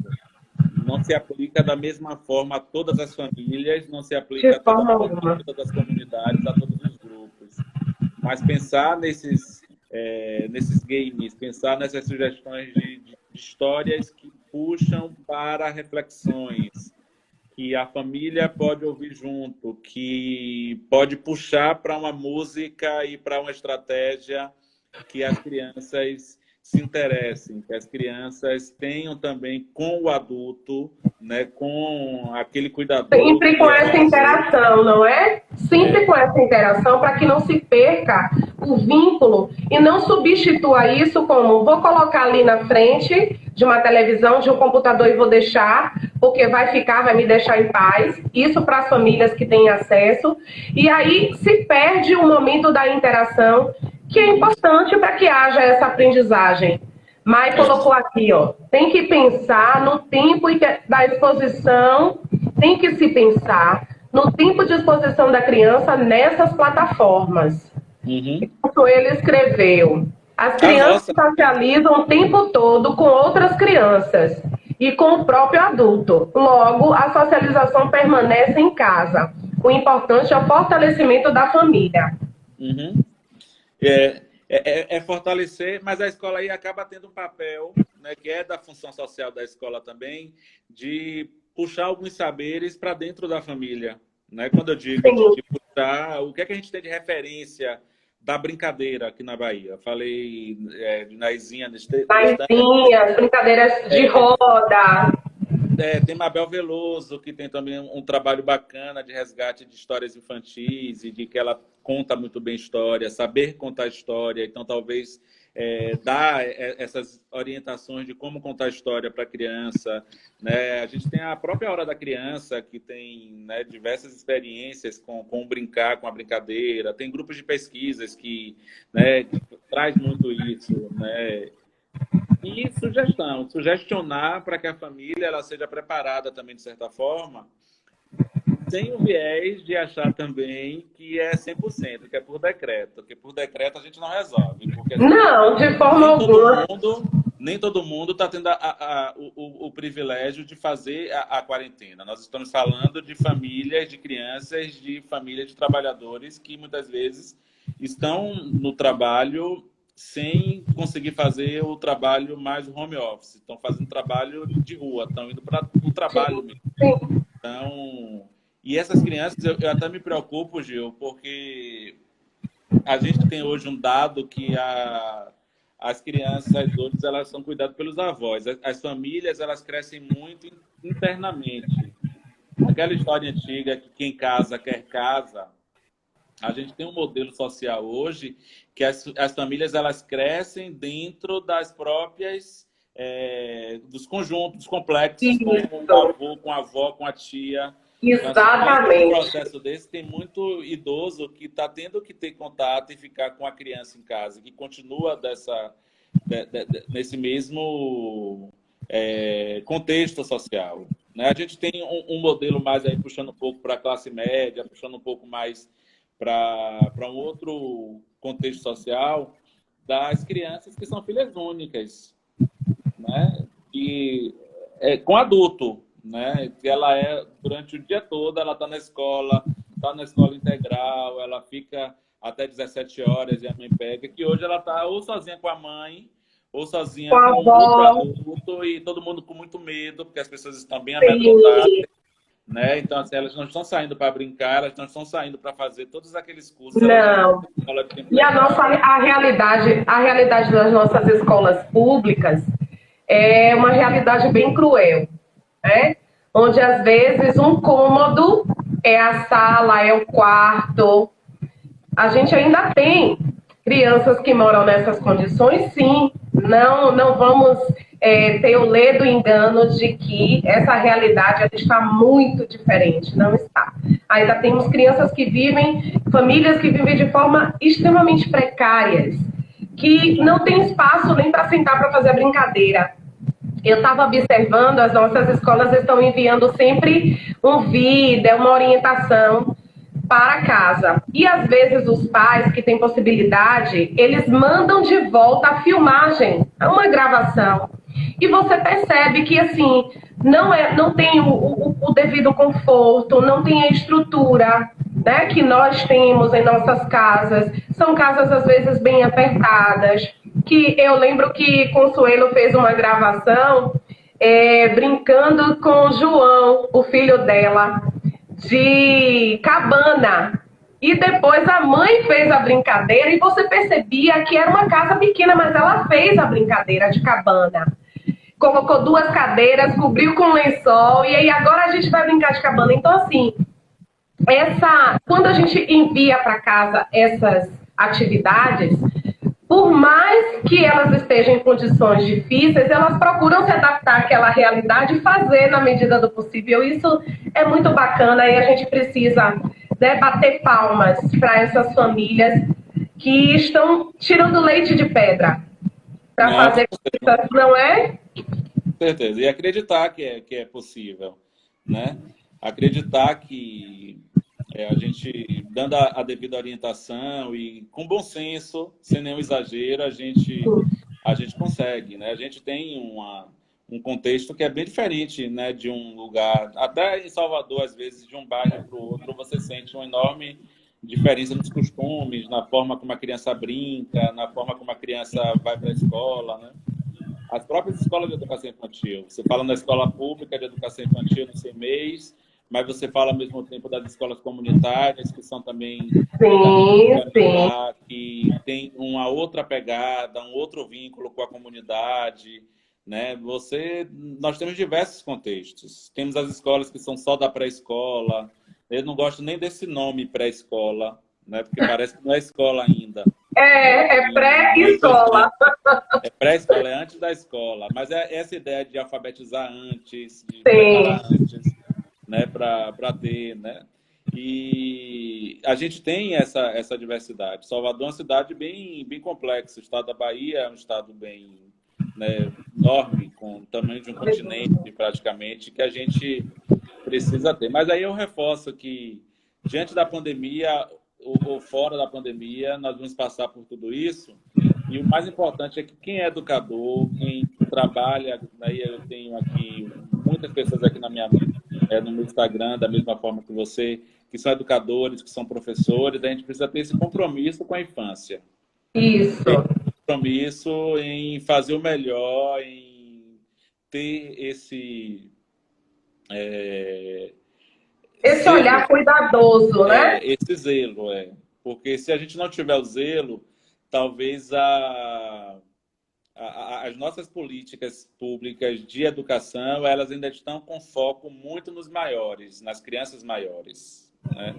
não se aplica da mesma forma a todas as famílias, não se aplica a todas as comunidades, a todos os grupos, mas pensar nesses games, pensar nessas sugestões de histórias que puxam para reflexões, que a família pode ouvir junto, que pode puxar para uma música e para uma estratégia que as crianças se interessem, que as crianças tenham também com o adulto, né, com aquele cuidador. Sempre com essa interação, não é? Sempre com essa interação, para que não se perca o vínculo e não substitua isso como vou colocar ali na frente de uma televisão, de um computador e vou deixar, porque vai me deixar em paz. Isso para as famílias que têm acesso. E aí se perde o momento da interação, que é importante para que haja essa aprendizagem. Mai colocou aqui, ó, tem que pensar no tempo da exposição, tem que se pensar no tempo de exposição da criança nessas plataformas. Uhum. Então, ele escreveu: as crianças socializam o tempo todo com outras crianças e com o próprio adulto. Logo, a socialização permanece em casa. O importante é o fortalecimento da família. Uhum. É fortalecer, mas a escola aí acaba tendo um papel, né, que é da função social da escola também, de puxar alguns saberes para dentro da família. Né? Quando eu digo de puxar, o que é que a gente tem de referência da brincadeira aqui na Bahia? Eu falei de Naizinha. Naizinha, brincadeiras de roda. Tem Mabel Veloso, que tem também um trabalho bacana de resgate de histórias infantis e de que ela conta muito bem história, saber contar história. Então, talvez dar essas orientações de como contar história para a criança. Né? A gente tem a própria Hora da Criança, que tem, né, diversas experiências com brincar, com a brincadeira. Tem grupos de pesquisas que, né, traz muito isso, né? E sugestionar para que a família ela seja preparada também, de certa forma, sem o viés de achar também que é 100%, que é por decreto. Porque por decreto a gente não resolve. Porque, não, de forma alguma. Nem todo mundo está tendo o privilégio de fazer a quarentena. Nós estamos falando de famílias, de crianças, de famílias de trabalhadores que muitas vezes estão no trabalho sem conseguir fazer o trabalho mais home office. Estão fazendo trabalho de rua, estão indo para o trabalho mesmo. Sim. Então, e essas crianças, eu até me preocupo, Gil, porque a gente tem hoje um dado que as crianças hoje, elas são cuidadas pelos avós. As famílias, elas crescem muito internamente. Aquela história antiga que quem casa quer casa. A gente tem um modelo social hoje que as famílias elas crescem dentro das próprias dos conjuntos, dos complexos, com o avô, com a avó, com a tia. Exatamente. Então, um processo desse tem muito idoso que está tendo que ter contato e ficar com a criança em casa, que continua nesse mesmo contexto social. Né? A gente tem um modelo mais aí puxando um pouco para a classe média, puxando um pouco mais para um outro contexto social, das crianças que são filhas únicas, né? E com adulto, né? Que ela durante o dia todo, ela está na escola integral, ela fica até 17 horas e a mãe pega, que hoje ela está ou sozinha com a mãe, ou sozinha com outro adulto, e todo mundo com muito medo, porque as pessoas estão bem amedrontadas. Né? Então, assim, elas não estão saindo para brincar, elas não estão saindo para fazer todos aqueles cursos. Não. E a realidade das nossas escolas públicas é uma realidade bem cruel, né? Onde, às vezes, um cômodo é a sala, é o quarto. A gente ainda tem crianças que moram nessas condições, sim. Não vamos ter o ledo engano de que essa realidade está muito diferente. Não está. Ainda temos crianças que vivem, famílias que vivem de forma extremamente precárias, que não tem espaço nem para sentar para fazer a brincadeira. Eu estava observando, as nossas escolas estão enviando sempre um vídeo, uma orientação para casa. E às vezes os pais que têm possibilidade, eles mandam de volta a filmagem, uma gravação. E você percebe que assim, não tem o devido conforto, não tem a estrutura, né, que nós temos em nossas casas. São casas às vezes bem apertadas. Que eu lembro que Consuelo fez uma gravação brincando com o João, o filho dela, de cabana. E depois a mãe fez a brincadeira e você percebia que era uma casa pequena, mas ela fez a brincadeira de cabana. Colocou 2 cadeiras, cobriu com lençol e aí agora a gente vai brincar de cabana. Então, assim, quando a gente envia para casa essas atividades, por mais que elas estejam em condições difíceis, elas procuram se adaptar àquela realidade e fazer na medida do possível. Isso é muito bacana e a gente precisa, né, bater palmas para essas famílias que estão tirando leite de pedra para fazer isso, não é? Com certeza. E acreditar que é possível, né? acreditar que a gente, dando a devida orientação e com bom senso, sem nenhum exagero, a gente consegue, né? A gente tem um contexto que é bem diferente, né, de um lugar, até em Salvador, às vezes, de um bairro para o outro, você sente uma enorme diferença nos costumes, na forma como a criança brinca, na forma como a criança vai para a escola, né? As próprias escolas de educação infantil. Você fala na escola pública de educação infantil no CMEs, mas você fala ao mesmo tempo das escolas comunitárias, que são também que tem uma outra pegada, um outro vínculo com a comunidade, né? Nós temos diversos contextos. Temos as escolas que são só da pré-escola. Eu não gosto nem desse nome pré-escola, né? Porque parece que não é escola ainda. É pré-escola. É pré-escola, é antes da escola. Mas é essa ideia de alfabetizar antes, de preparar antes, né? Para ter, né? E a gente tem essa diversidade. Salvador é uma cidade bem complexa. O estado da Bahia é um estado bem, né, enorme, com o tamanho de um continente, praticamente, que a gente precisa ter. Mas aí eu reforço que, diante da pandemia ou fora da pandemia, nós vamos passar por tudo isso. E o mais importante é que quem é educador, quem trabalha, aí eu tenho aqui muitas pessoas aqui no meu Instagram, da mesma forma que você, que são educadores, que são professores, a gente precisa ter esse compromisso com a infância. Isso. Compromisso em fazer o melhor, em ter esse olhar cuidadoso, né? Esse zelo, porque se a gente não tiver o zelo, talvez as nossas políticas públicas de educação, elas ainda estão com foco muito nos maiores, nas crianças maiores, né?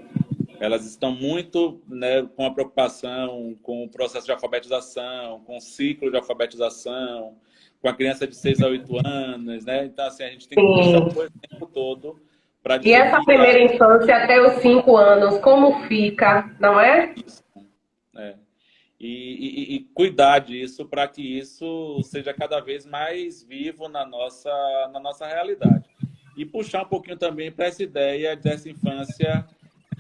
Elas estão muito, né, com a preocupação com o processo de alfabetização, com o ciclo de alfabetização, com a criança de 6 a 8 anos, né? Então, assim, a gente tem que puxar o tempo todo para dizer. E essa primeira infância até os 5 anos, como fica, não é? Isso. E cuidar disso para que isso seja cada vez mais vivo na nossa realidade. E puxar um pouquinho também para essa ideia dessa infância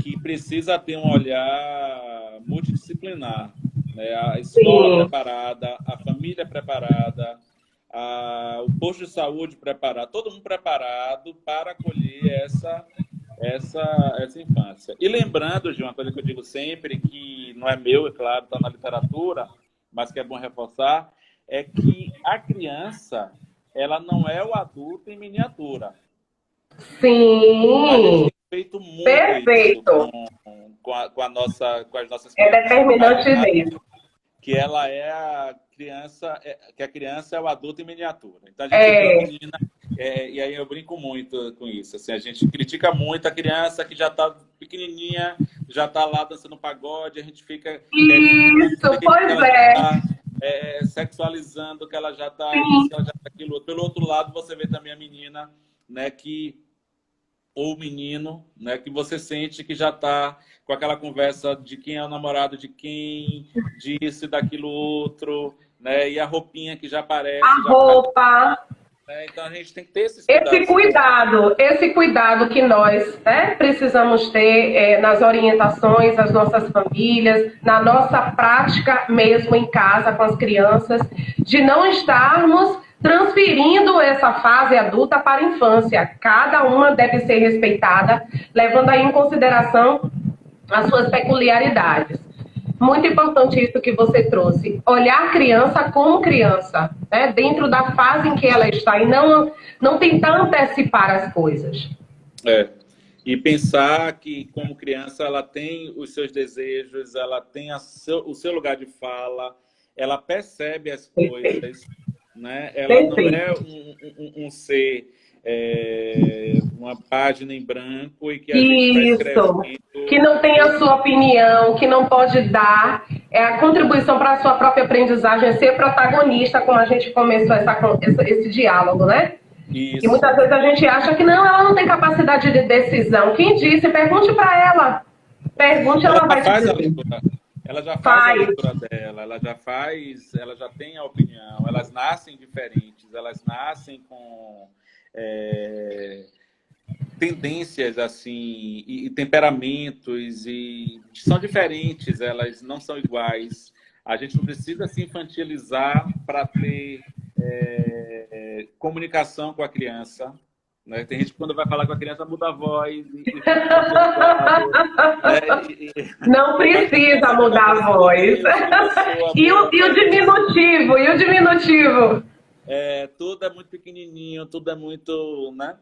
que precisa ter um olhar multidisciplinar, né? A escola preparada, a família preparada, o posto de saúde preparado, todo mundo preparado para acolher essa infância. E lembrando, de uma coisa que eu digo sempre, que não é meu, é claro, está na literatura, mas que é bom reforçar, é que a criança, ela não é o adulto em miniatura. Sim. A gente tem feito muito perfeito. Isso com as nossas crianças. É determinante mesmo. Que ela é a criança, que a criança é o adulto em miniatura. Então a gente tem uma menina, e aí eu brinco muito com isso. Assim, a gente critica muito a criança que já está pequenininha, já está lá dançando pagode, a gente fica sexualizando que ela já está isso, que ela já está aquilo. Pelo outro lado, você vê também a menina, né, ou o menino, né, que você sente que já está com aquela conversa de quem é o namorado de quem, disso e daquilo outro, né, e a roupinha que já aparece. Roupa. Então a gente tem que ter esse cuidado que nós, né, precisamos ter nas orientações das nossas famílias, na nossa prática mesmo em casa com as crianças, de não estarmos transferindo essa fase adulta para a infância. Cada uma deve ser respeitada, levando aí em consideração as suas peculiaridades. Muito importante isso que você trouxe. Olhar a criança como criança, né? Dentro da fase em que ela está, e não tentar antecipar as coisas. E pensar que, como criança, ela tem os seus desejos, ela tem o seu lugar de fala, ela percebe as coisas, né? Ela não é um ser, uma página em branco e que a gente vai escrevendo. Que não tem a sua opinião, que não pode dar a contribuição para a sua própria aprendizagem, ser protagonista, como a gente começou esse diálogo, né? Isso. E muitas vezes a gente acha que não, ela não tem capacidade de decisão. Quem disse? Pergunte para ela. Pergunte, ela vai te dizer. Ela já faz a leitura dela, ela já tem a opinião, elas nascem diferentes, elas nascem com tendências assim e temperamentos e são diferentes, elas não são iguais. A gente não precisa se infantilizar para ter comunicação com a criança. Né? Tem gente que quando vai falar com a criança muda a voz. Não precisa mudar a voz. E o diminutivo, e o diminutivo? Tudo é muito pequenininho, tudo é muito... Né?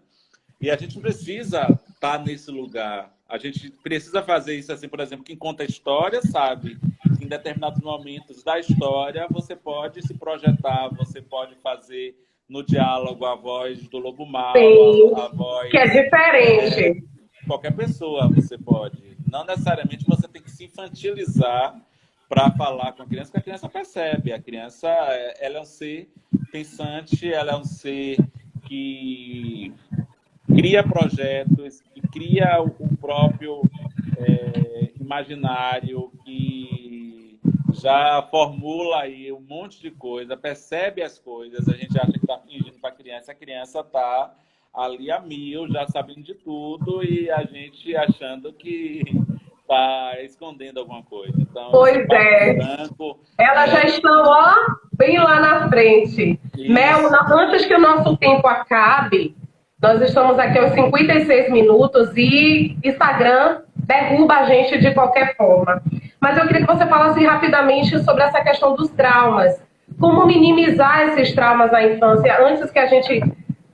E a gente não precisa estar nesse lugar. A gente precisa fazer isso assim, por exemplo, quem conta a história sabe que em determinados momentos da história você pode se projetar, você pode fazer no diálogo a voz do lobo mau, a voz... Que é diferente. Qualquer pessoa você pode. Não necessariamente você tem que se infantilizar para falar com a criança, porque a criança percebe. A criança, ela é um ser pensante, ela é um ser que cria projetos, que cria o próprio imaginário, que já formula aí um monte de coisa, percebe as coisas. A gente acha que está fingindo para a criança está ali a mil, já sabendo de tudo, e a gente achando que está escondendo alguma coisa. Então, pois é. Branco, elas já estão, ó, bem lá na frente. Isso. Mel, antes que o nosso tempo acabe, nós estamos aqui aos 56 minutos e Instagram derruba a gente de qualquer forma. Mas eu queria que você falasse rapidamente sobre essa questão dos traumas. Como minimizar esses traumas na infância antes que a gente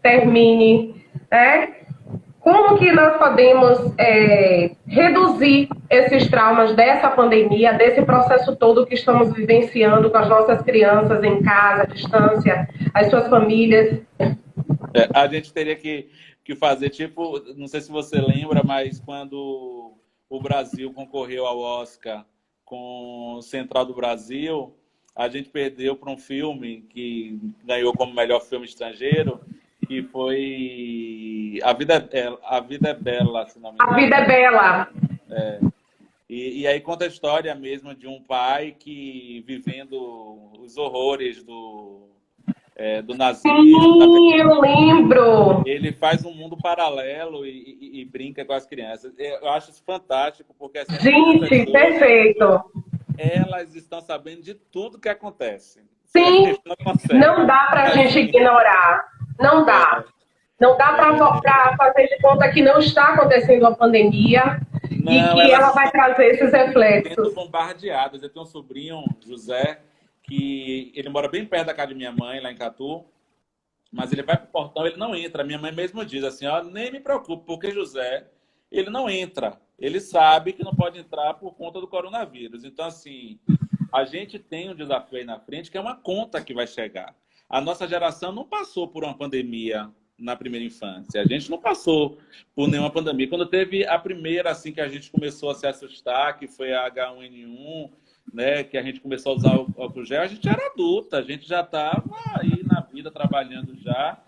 termine, né? Como que nós podemos reduzir esses traumas dessa pandemia, desse processo todo que estamos vivenciando com as nossas crianças em casa, à distância, as suas famílias? A gente teria que fazer, tipo, não sei se você lembra, mas quando o Brasil concorreu ao Oscar com Central do Brasil, a gente perdeu para um filme que ganhou como melhor filme estrangeiro, que foi A Vida é Bela, se não me engano. A Vida é Bela. E aí conta a história mesmo de um pai que, vivendo os horrores do nazismo... Sim, eu lembro! Ele faz um mundo paralelo e brinca com as crianças. Eu acho isso fantástico, porque... Assim, gente, perfeito! Elas estão sabendo de tudo que acontece. Sim, não dá pra gente ignorar. Não dá. Não dá para fazer de conta que não está acontecendo a pandemia e que ela vai trazer esses reflexos. Sendo bombardeadas. Eu tenho um sobrinho, José, que ele mora bem perto da casa de minha mãe, lá em Catu, mas ele vai pro portão, ele não entra. Minha mãe mesmo diz assim, ó, nem me preocupe, porque José, ele não entra. Ele sabe que não pode entrar por conta do coronavírus. Então, assim, a gente tem um desafio aí na frente, que é uma conta que vai chegar. A nossa geração não passou por uma pandemia na primeira infância. A gente não passou por nenhuma pandemia. Quando teve a primeira, assim, que a gente começou a se assustar, que foi a H1N1, né, que a gente começou a usar o álcool gel, a gente era adulta, a gente já estava aí na vida, trabalhando já.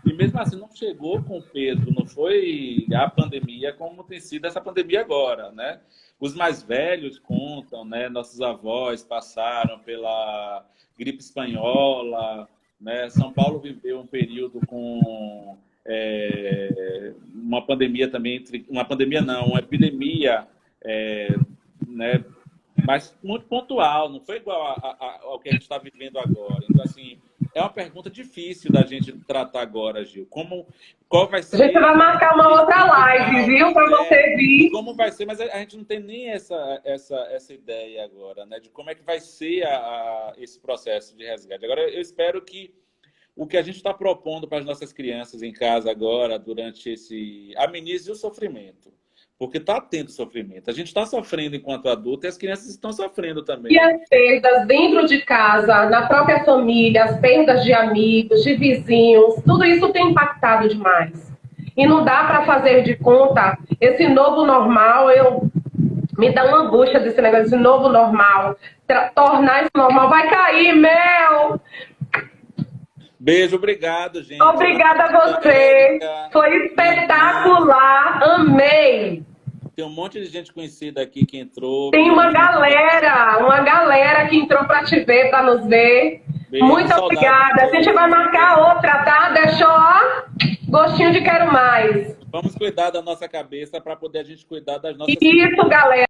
E mesmo assim não chegou com peso, não foi a pandemia como tem sido essa pandemia agora, né? Os mais velhos contam, né? Nossos avós passaram pela gripe espanhola, né? São Paulo viveu um período com uma pandemia também, uma pandemia não, uma epidemia, né? Mas muito pontual, não foi igual ao que a gente está vivendo agora. Então, assim, é uma pergunta difícil da gente tratar agora, Gil. Qual vai ser... A gente vai marcar uma outra live, viu? Para você vir. Como vai ser, mas a gente não tem nem essa ideia agora, né? De como é que vai ser esse processo de resgate. Agora, eu espero que o que a gente está propondo para as nossas crianças em casa agora, durante amenize o sofrimento. Porque está tendo sofrimento. A gente está sofrendo enquanto adulto e as crianças estão sofrendo também. E as perdas dentro de casa, na própria família, as perdas de amigos, de vizinhos, tudo isso tem impactado demais. E não dá para fazer de conta esse novo normal, me dá uma angústia desse negócio, esse novo normal. Tornar isso normal, vai cair, Mel! Beijo, obrigado, gente. Obrigada a você. Foi espetacular. Amei. Tem um monte de gente conhecida aqui que entrou. Tem uma galera que entrou para te ver, para nos ver. Beijo, muito obrigada. A gente vai marcar outra, tá? Deixou, ó, gostinho de quero mais. Vamos cuidar da nossa cabeça para poder a gente cuidar das nossas... Isso, galera.